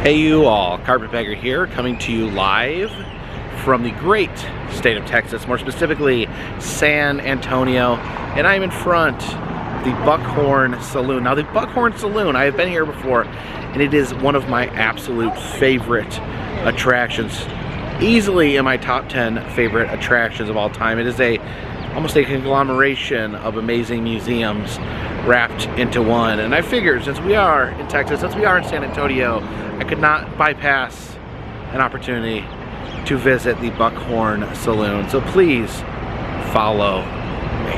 Hey you all, Carpetbagger here, coming to you live from the great state of Texas, more specifically San Antonio, and I'm in front of the Buckhorn Saloon. Now the Buckhorn Saloon, I have been here before, and it is one of my absolute favorite attractions. Easily in my top 10 favorite attractions of all time. It is almost a conglomeration of amazing museums wrapped into one. And I figured since we are in Texas, since we are in San Antonio, I could not bypass an opportunity to visit the Buckhorn Saloon. So please follow me.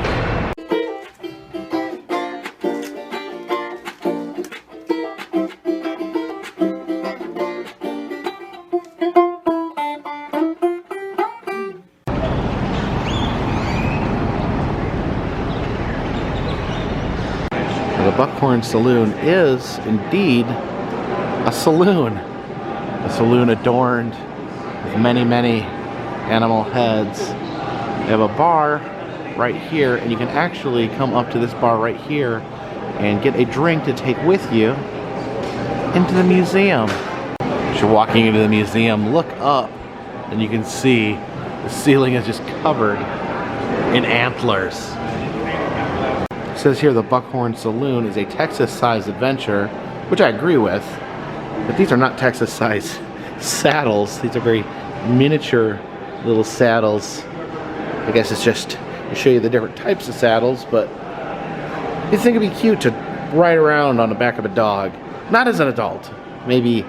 The Buckhorn Saloon is indeed a saloon adorned with many, many animal heads. They have a bar right here, and you can actually come up to this bar right here and get a drink to take with you into the museum. As you're walking into the museum, look up and you can see the ceiling is just covered in antlers. It says here the Buckhorn Saloon is a Texas-sized adventure, which I agree with, but these are not Texas-sized saddles. These are very miniature little saddles. I guess it's just to show you the different types of saddles, but you think it'd be cute to ride around on the back of a dog. Not as an adult. Maybe,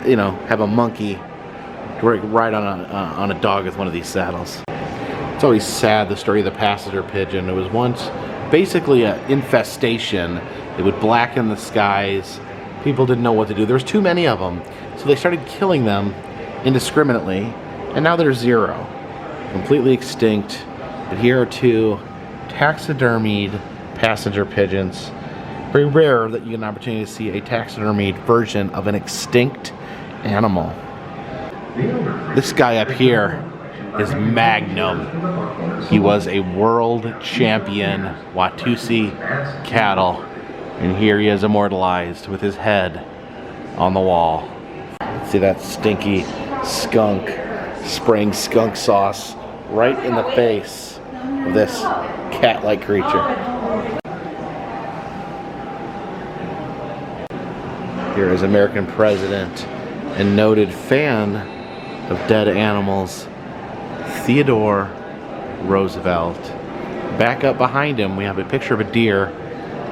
you know, have a monkey ride on a dog with one of these saddles. It's always sad, the story of the passenger pigeon. It was once basically an infestation. It would blacken the skies. People didn't know what to do. There was too many of them, so they started killing them indiscriminately, and now there's zero. Completely extinct. But here are two taxidermied passenger pigeons. Very rare that you get an opportunity to see a taxidermied version of an extinct animal. This guy up here is Magnum. He was a world champion Watusi cattle, and here he is immortalized with his head on the wall. See that stinky skunk spraying skunk sauce right in the face of this cat-like creature. Here is American president and noted fan of dead animals, Theodore Roosevelt. Back up behind him, we have a picture of a deer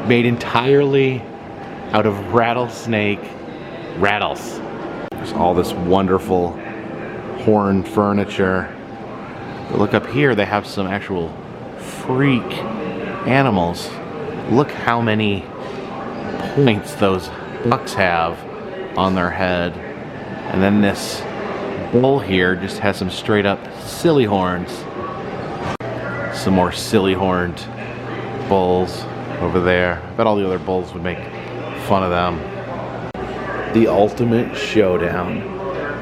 made entirely out of rattlesnake rattles. There's all this wonderful horn furniture. But look up here, they have some actual freak animals. Look how many points those bucks have on their head. And then this bull here just has some straight up silly horns. Some more silly horned bulls over there. I bet all the other bulls would make fun of them. The ultimate showdown.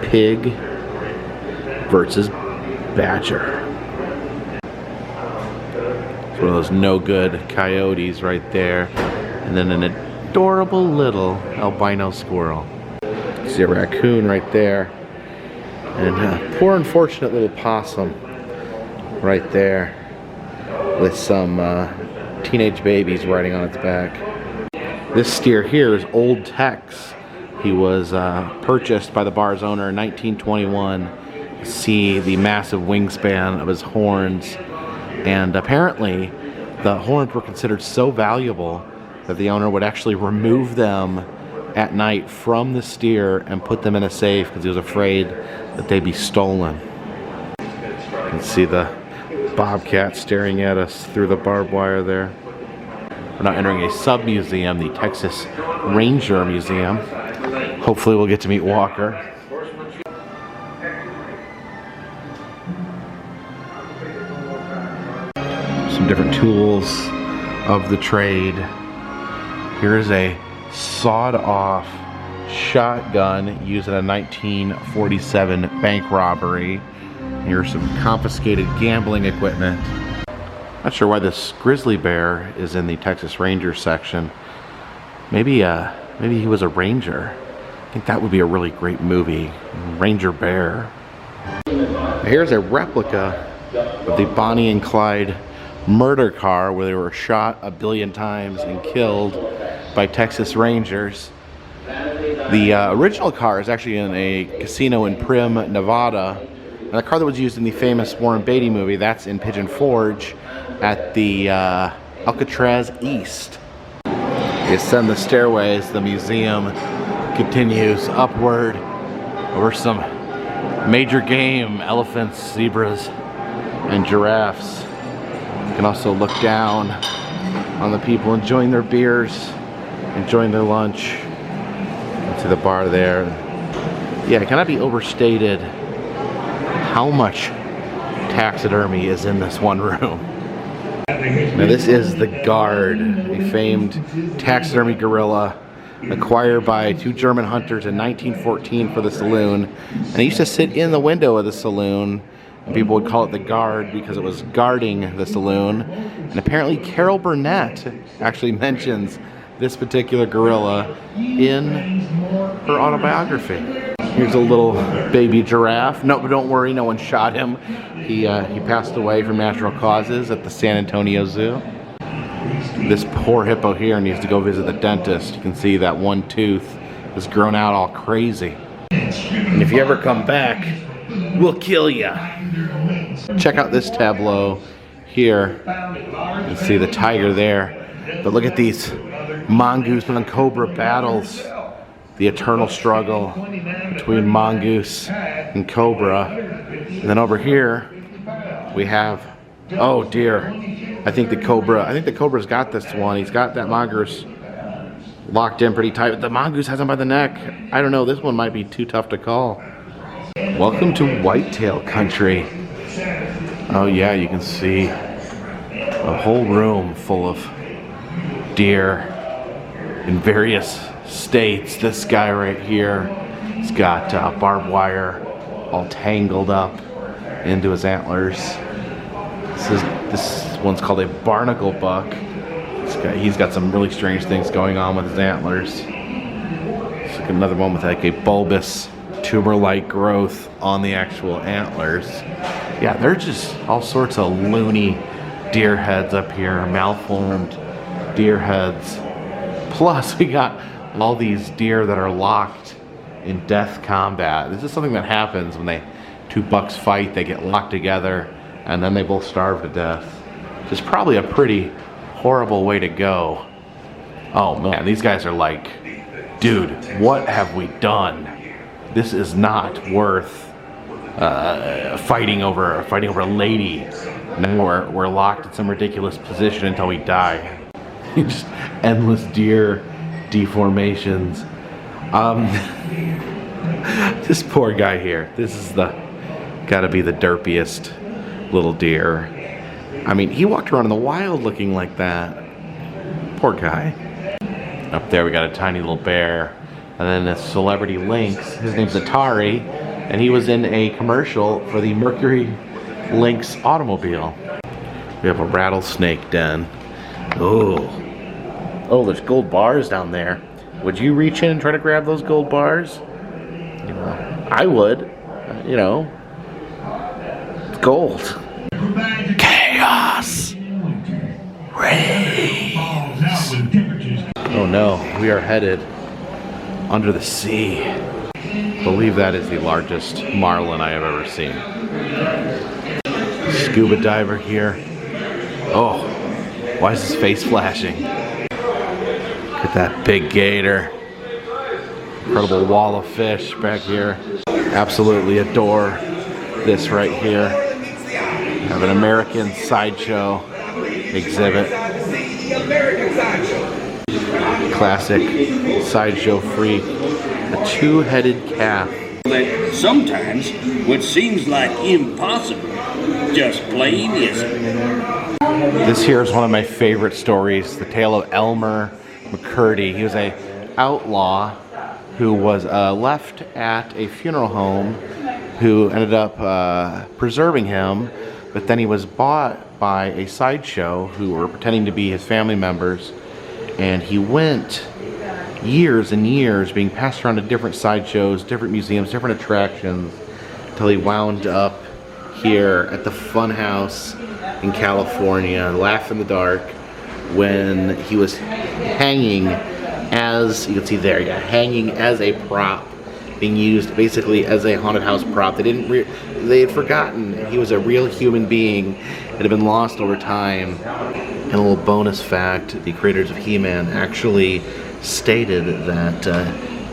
Pig versus badger. It's one of those no good coyotes right there. And then an adorable little albino squirrel. See a raccoon right there. And a poor unfortunate little possum right there with some teenage babies riding on its back. This steer here is Old Tex. He was purchased by the bar's owner in 1921. See the massive wingspan of his horns, and apparently the horns were considered so valuable that the owner would actually remove them at night from the steer and put them in a safe because he was afraid that they'd be stolen. You can see the bobcat staring at us through the barbed wire there. We're now entering a sub-museum, the Texas Ranger Museum. Hopefully we'll get to meet Walker. Some different tools of the trade. Here is a sawed-off shotgun used in a 1947 bank robbery. Here's some confiscated gambling equipment. Not sure why this grizzly bear is in the Texas Ranger section. Maybe he was a ranger. I think that would be a really great movie. Ranger Bear. Here's a replica of the Bonnie and Clyde murder car where they were shot a billion times and killed by Texas Rangers. The original car is actually in a casino in Primm, Nevada. And the car that was used in the famous Warren Beatty movie, that's in Pigeon Forge at the Alcatraz East. You ascend the stairways, the museum continues upward over some major game, elephants, zebras, and giraffes. You can also look down on the people enjoying their beers, enjoying their lunch. To the bar there. Yeah, it cannot be overstated how much taxidermy is in this one room. Now this is the Guard, a famed taxidermy gorilla acquired by two German hunters in 1914 for the saloon. And it used to sit in the window of the saloon. And people would call it the Guard because it was guarding the saloon. And apparently Carol Burnett actually mentions this particular gorilla in her autobiography. Here's a little baby giraffe. No, but don't worry, no one shot him. He passed away from natural causes at the San Antonio Zoo. This poor hippo here needs to go visit the dentist. You can see that one tooth has grown out all crazy. And if you ever come back, we'll kill you. Check out this tableau here. You can see the tiger there. But look at these mongoose and cobra battles. The eternal struggle between mongoose and cobra. And then over here we have, oh dear, I think the cobra's got this one. He's got that mongoose locked in pretty tight. But the mongoose has him by the neck. I don't know, this one might be too tough to call. Welcome to whitetail country. Oh yeah, you can see a whole room full of deer in various states. This guy right here has got barbed wire all tangled up into his antlers. This one's called a barnacle buck. He's got some really strange things going on with his antlers. It's like another one with like a bulbous tumor-like growth on the actual antlers. Yeah, they're just all sorts of loony deer heads up here, malformed deer heads. Plus, we got all these deer that are locked in death combat. This is something that happens when two bucks fight. They get locked together, and then they both starve to death. It's probably a pretty horrible way to go. Oh man, these guys are like, dude, what have we done? This is not worth fighting over a lady. Now we're locked in some ridiculous position until we die. Just endless deer deformations. This poor guy here. This is gotta be the derpiest little deer. I mean, he walked around in the wild looking like that. Poor guy. Up there we got a tiny little bear. And then a celebrity lynx. His name's Atari. And he was in a commercial for the Mercury Lynx automobile. We have a rattlesnake den. Oh, there's gold bars down there. Would you reach in and try to grab those gold bars? You know, I would. You know, it's gold. Chaos reigns. Oh no, we are headed under the sea. I believe that is the largest marlin I have ever seen. Scuba diver here. Oh, why is his face flashing? Look at that big gator. Incredible wall of fish back here. Absolutely adore this right here. We have an American Sideshow exhibit. Classic Sideshow freak. A two-headed calf. That sometimes what seems like impossible just plain isn't. This here is one of my favorite stories, the tale of Elmer McCurdy. He was an outlaw who was left at a funeral home who ended up preserving him, but then he was bought by a sideshow who were pretending to be his family members, and he went years and years being passed around to different sideshows, different museums, different attractions, until he wound up here at the Funhouse in California, Laugh in the Dark, when he was hanging as, you can see there, yeah, hanging as a prop, being used basically as a haunted house prop. They had forgotten he was a real human being that had been lost over time. And a little bonus fact, the creators of He-Man actually stated that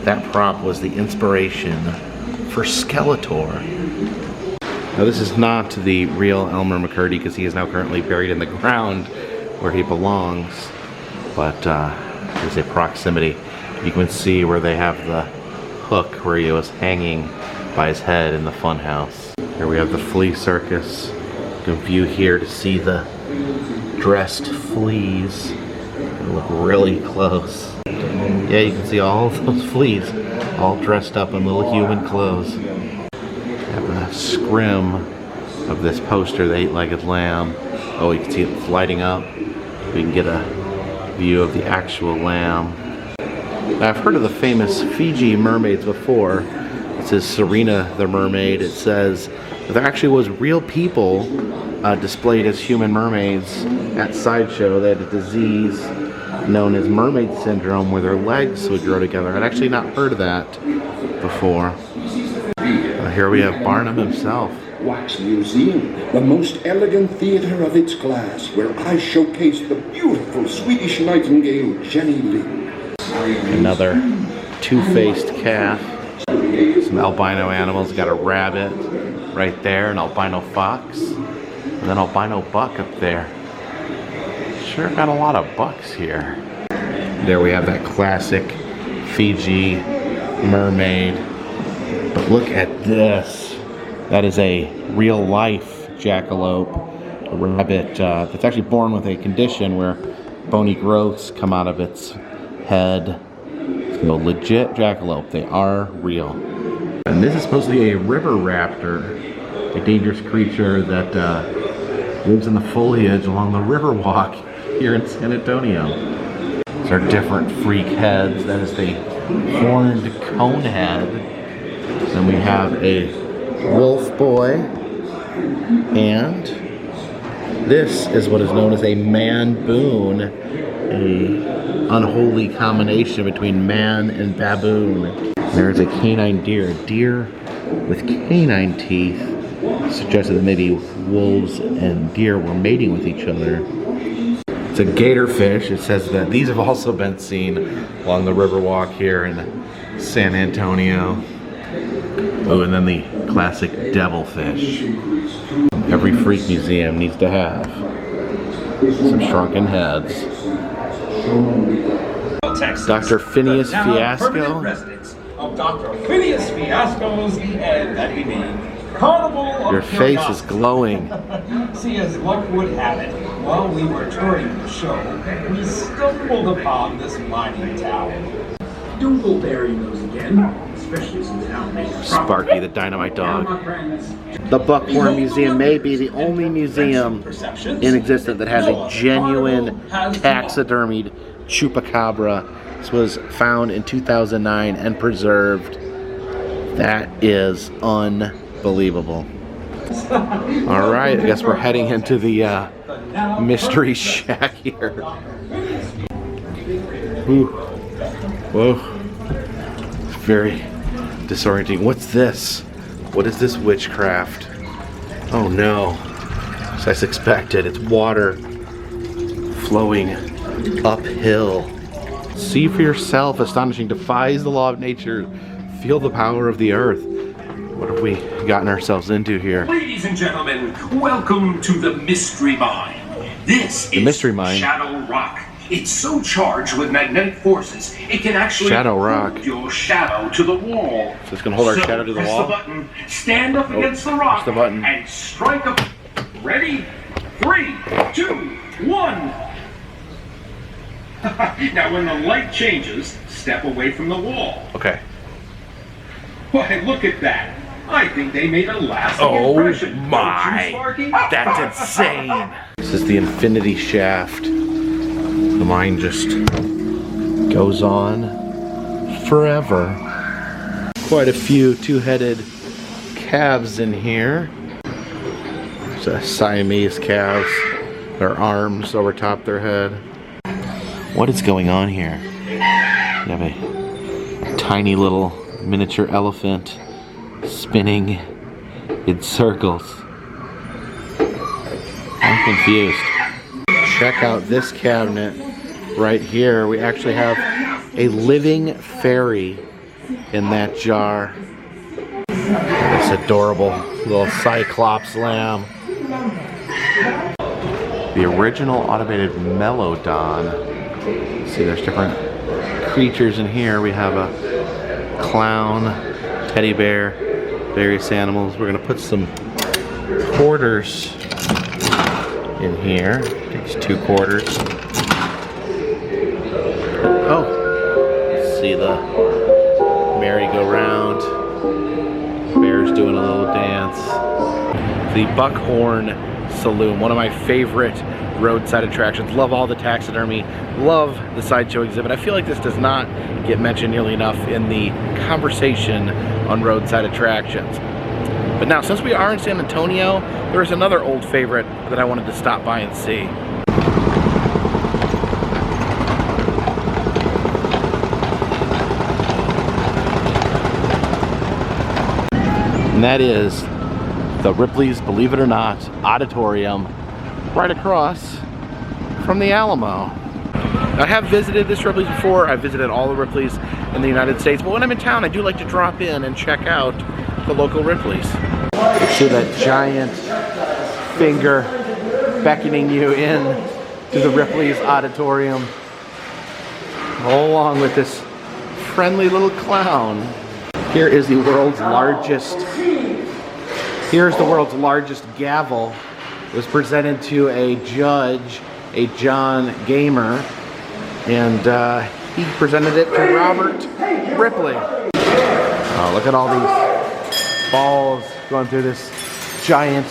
that prop was the inspiration for Skeletor. Now this is not the real Elmer McCurdy, because he is now currently buried in the ground where he belongs, but there's a proximity. You can see where they have the hook where he was hanging by his head in the Funhouse. Here we have the flea circus. You can view here to see the dressed fleas. They look really close. Yeah, you can see all of those fleas all dressed up in little human clothes. Have a scrim of this poster, the eight-legged lamb. Oh, you can see it lighting up. We can get a view of the actual lamb. Now, I've heard of the famous Fiji mermaids before. It says Serena the mermaid. It says that there actually was real people displayed as human mermaids at Sideshow. They had a disease known as mermaid syndrome where their legs would grow together. I'd actually not heard of that before. Here we have Barnum himself. Wax Museum, the most elegant theatre of its class, where I showcase the beautiful Swedish nightingale Jenny Lind. Another two-faced calf. Some albino animals. Got a rabbit right there, an albino fox, and an albino buck up there. Sure got a lot of bucks here. There we have that classic Fiji mermaid. But look at this. That is a real-life jackalope, a rabbit that's actually born with a condition where bony growths come out of its head. So legit jackalope. They are real. And this is supposed to be a river raptor, a dangerous creature that lives in the foliage along the Riverwalk here in San Antonio. These are different freak heads. That is the horned cone head. Then we have a wolf boy, and this is what is known as a man-boon, a unholy combination between man and baboon. There's a canine deer, a deer with canine teeth, suggested that maybe wolves and deer were mating with each other. It's a gatorfish. It says that these have also been seen along the Riverwalk here in San Antonio. Oh, and then the classic devilfish. Every freak museum needs to have some shrunken heads. Dr. Phineas Fiasco. Residents of Dr. Phineas Fiasco's Carnival of Your face is glowing. See, as luck would have it, while we were touring the show, we stumbled upon this mining tower. Dingleberry knows again, especially since now makes Sparky the dynamite dog. The Buckhorn Museum may be the only museum in existence that has a genuine taxidermied chupacabra. This was found in 2009 and preserved. That is unbelievable. All right, I guess we're heading into the mystery shack here. Ooh. Whoa. It's very disorienting. What's this? What is this witchcraft? Oh no. As expected, it's water flowing uphill. See for yourself, astonishing, defies the law of nature. Feel the power of the earth. What have we gotten ourselves into here? Ladies and gentlemen, welcome to the Mystery Mine. This is Mystery Mine. Shadow Rock. It's so charged with magnetic forces, it can actually Shadow Rock. hold your shadow to the wall. So it's gonna hold our shadow to the wall? Press the button, stand up against the rock, the button. and strike a... Ready? 3, 2, 1. Now when the light changes, step away from the wall. Okay. Why, look at that. I think they made a lasting impression. Oh my! Don't you, Sparky? That's insane! This is the infinity shaft. The mine just goes on forever. Quite a few two-headed calves in here. There's a Siamese calves. Their arms over top their head. What is going on here? You have a tiny little miniature elephant spinning in circles. I'm confused. Check out this cabinet right here. We actually have a living fairy in that jar. This adorable little Cyclops lamb. The original automated Melodon. See, there's different creatures in here. We have a clown, teddy bear, various animals. We're gonna put some quarters in here. Takes 2 quarters. Oh, see the merry-go-round. Bear's doing a little dance. The Buckhorn Saloon, one of my favorite roadside attractions. Love all the taxidermy, love the sideshow exhibit. I feel like this does not get mentioned nearly enough in the conversation on roadside attractions. But now, since we are in San Antonio, there's another old favorite that I wanted to stop by and see. And that is the Ripley's, believe it or not, Odditorium, right across from the Alamo. I have visited this Ripley's before. I've visited all the Ripleys in the United States, but when I'm in town, I do like to drop in and check out the local Ripleys. You see that giant finger beckoning you in to the Ripley's Odditorium, all along with this friendly little clown. Here is the world's largest. Here's the world's largest gavel. It was presented to a judge, a John Gamer, and he presented it to Robert Ripley. Oh, look at all these balls going through this giant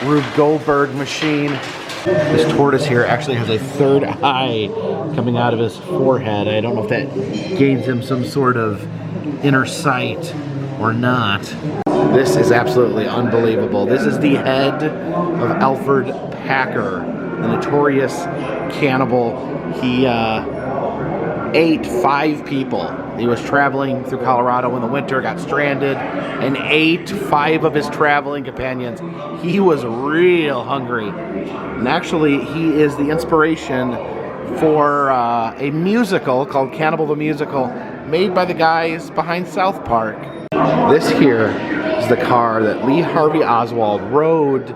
Rube Goldberg machine. This tortoise here actually has a third eye coming out of his forehead. I don't know if that gains him some sort of inner sight or not. This is absolutely unbelievable. This is the head of Alfred Packer, the notorious cannibal. He ate 5 people. He was traveling through Colorado in the winter, got stranded, and ate 5 of his traveling companions. He was real hungry. And actually, he is the inspiration for a musical called Cannibal the Musical, made by the guys behind South Park. This here is the car that Lee Harvey Oswald rode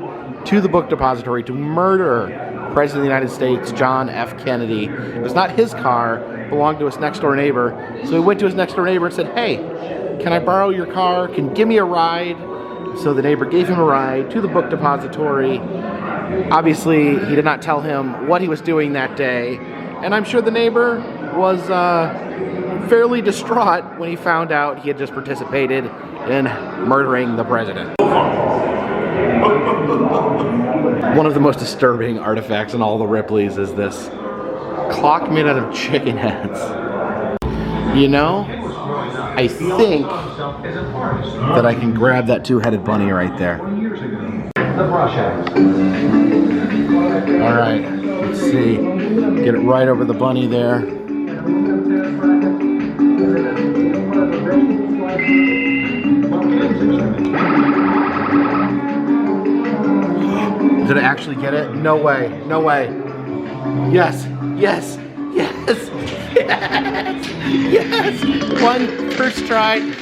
to the book depository to murder President of the United States, John F. Kennedy. It was not his car, it belonged to his next door neighbor. So he went to his next door neighbor and said, "Hey, can I borrow your car? Can you give me a ride?" So the neighbor gave him a ride to the book depository. Obviously, he did not tell him what he was doing that day. And I'm sure the neighbor was fairly distraught when he found out he had just participated in murdering the president. One of the most disturbing artifacts in all the Ripleys is this clock made out of chicken heads. You know, I think that I can grab that 2-headed bunny right there. Alright, let's see. Get it right over the bunny there. Did I actually get it? No way, no way. Yes, yes, yes, yes, yes. One, first try.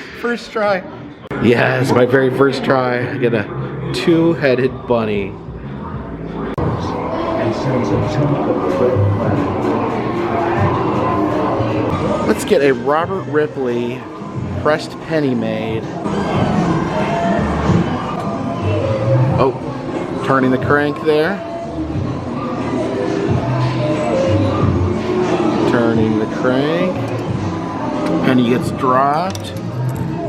Yes, my very first try. I get a 2-headed bunny. Let's get a Robert Ripley pressed penny made. Oh, turning the crank there. Turning the crank. Penny gets dropped.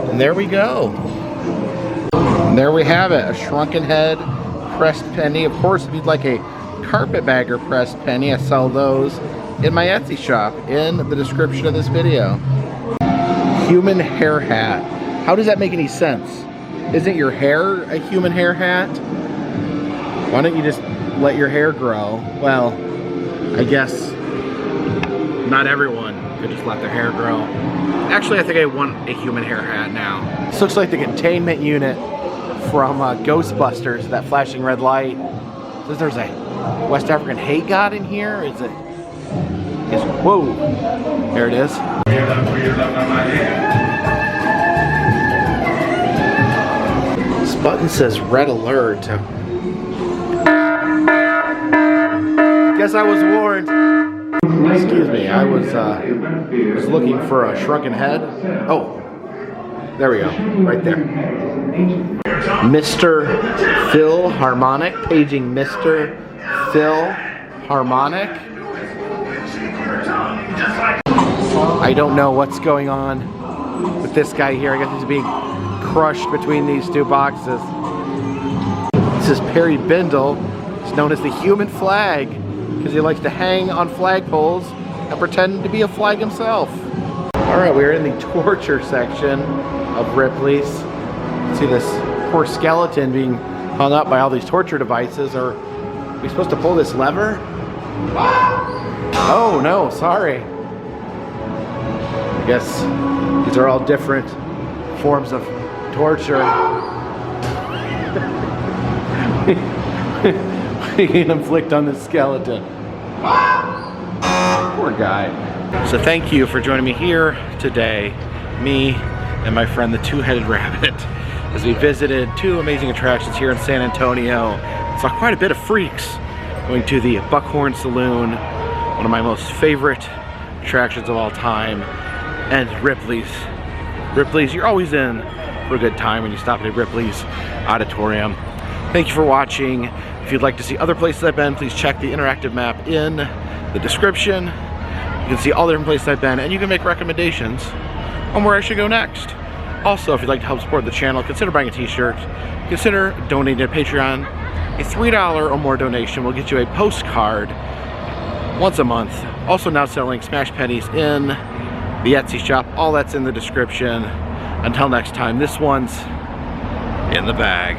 And there we go. And there we have it, a shrunken head pressed penny. Of course, if you'd like a Carpetbagger pressed penny, I sell those in my Etsy shop in the description of this video. Human hair hat. How does that make any sense? Isn't your hair a human hair hat? Why don't you just let your hair grow? Well, I guess not everyone could just let their hair grow. Actually, I think I want a human hair hat now. This looks like the containment unit from Ghostbusters, that flashing red light. Says there's a West African hate god in here. Is it? Whoa! There it is. This button says red alert. Guess I was warned. Excuse me, I was looking for a shrunken head. Oh, there we go, right there. Mr. Phil Harmonic, paging Mr. Phil Harmonic. I don't know what's going on with this guy here. I guess he's being crushed between these two boxes. This is Perry Bindle. He's known as the human flag because he likes to hang on flagpoles and pretend to be a flag himself. Alright, we're in the torture section of Ripley's. See this poor skeleton being hung up by all these torture devices. Are we supposed to pull this lever? Oh no, sorry. I guess these are all different forms of torture. We can inflict on this skeleton. Poor guy. So thank you for joining me here today, me and my friend the Two-Headed Rabbit, as we visited two amazing attractions here in San Antonio. Saw quite a bit of freaks going to the Buckhorn Saloon, one of my most favorite attractions of all time, and Ripley's. Ripley's, you're always in for a good time when you stop at Ripley's Odditorium. Thank you for watching. If you'd like to see other places I've been, please check the interactive map in the description. You can see all the different places I've been, and you can make recommendations on where I should go next. Also, if you'd like to help support the channel, consider buying a t-shirt. Consider donating to Patreon. A $3 or more donation will get you a postcard once a month. Also now selling Smash Pennies in the Etsy shop. All that's in the description. Until next time, this one's in the bag.